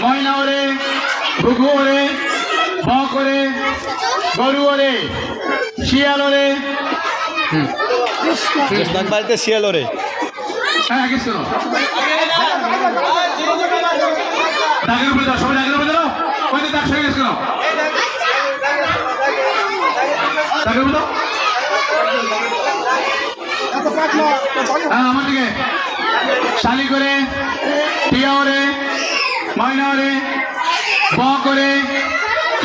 ময়না ওরে ঘুঘু ওরে বক ওরে গরু ওরে শিয়াল ওরে বাড়িতে শিয়াল ওরে। হ্যাঁ কিছু দাগের উপরে দাও, সবাই দাগের উপরে দাও। ওই যে দাগ সরে গেছে কেন? দাগের উপরে দাও। হ্যাঁ আমার দিকে শালি করে টিয়া ওরে ময়না ওরে বক ওরে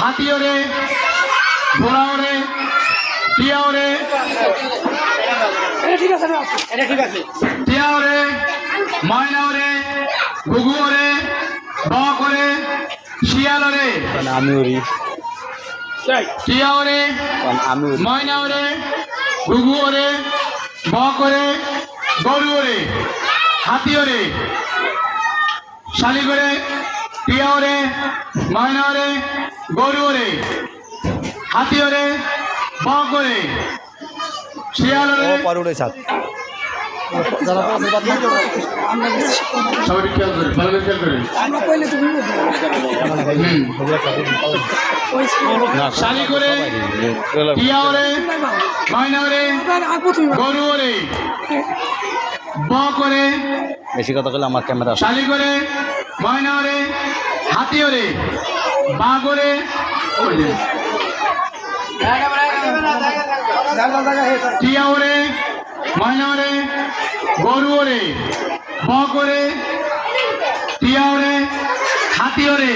হাতি ওরে ঘোড়া ওরে টিয়া ওরে টিয়া ওরে ময়না ওরে ঘুঘু ওরে বক ওরে শিয়াল ওরে আমি ওরি টিয়া ওরে আমি ওরি ময়না ওরে ঘুঘু ওরে বক ওরে গরু ওরে হাতি ওরে শালি করে টিয়া ওরে ময়না ওরে গরু ওরে হাতি ওরে বক ওরে শিয়াল ওরে পরে উঠে সাত সবাই খেয়াল করে ভালো করে খেয়াল করে শালি করে টিয়া ওরে ময়না ওরে গরু ওরে বক ওরে বেশি কথা বলে আমার ক্যামেরা শালি করে ময়না ওরে হাতি ওরে বাঘ ওরে টিয়া ওরে ময়না ওরে গরু ওরে বক ওরে টিয়া ওরে হাতি ওরে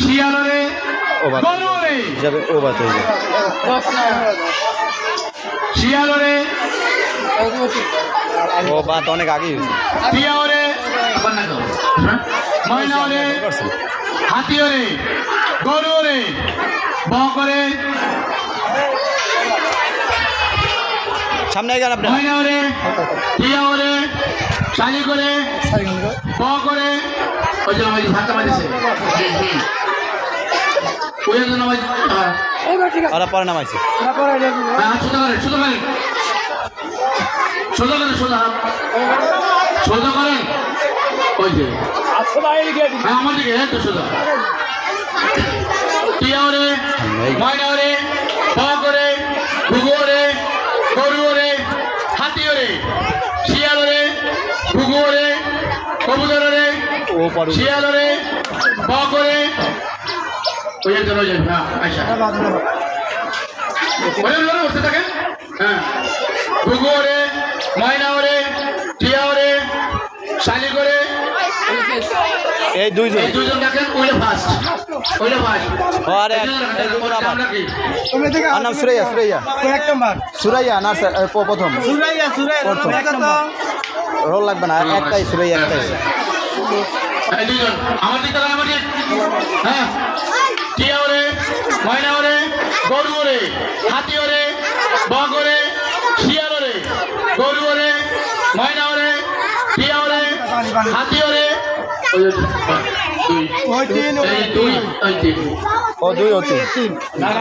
শিয়াল ওরে গরু ওরে যাবে ও বাত হয়ে যাবে শিয়াল ওরে ও বাত অনেক আগেই হয়েছে টিয়া ওরে ময়না ওরে হাতি ওরে গরু ওরে বক ওরে সামনে গেল আপনি ময়না ওরে টিয়া ওরে শালি করে বক ওরে ওই জন্য ওই ভাতটা মারিছে ওই জন্য ওই ওরা পরে নামাইছে সোজা করেন সোজা করেন সোজা করেন সোজা করেন ওই যে হ্যাঁ আমার দিকে হ্যাঁ তো সোজা টিয়া ওরে ময়না ওরে বক ওরে ঘুঘু ওরে গরু ওরে হাতি ওরে শিয়াল ওরে ঘুঘু ওরে কবুতর ওরে ও পরে শিয়াল ওরে বক ওরে ওই একজন ওই যাবে হ্যাঁ আচ্ছা ওরে ওরে বসে থাকেন হ্যাঁ ঘুঘু ওরে ময়না ওরে টিয়া ওরে শালি করে এই দুইজন এই দুজন দেখেন ওইটা ফার্স্ট ওইটা ফার্স্ট আরে এই দুজন আবার আর নাম সুরাইয়া সুরাইয়া সুরাইয়া না প্রথম রোল লাগবে না একটাই সুরাইয়া একটাই এই দুজন আমার দিকে তাকান আমার দিকে হ্যাঁ টিয়া ওরে ময়না ওরে গরু ওরে হাতি ওরে বক ওরে শিয়াল ওরে গরু ওরে ময়না ওরে টিয়া ওরে হাতি ওরে ওই তিন ও দুই ও তিন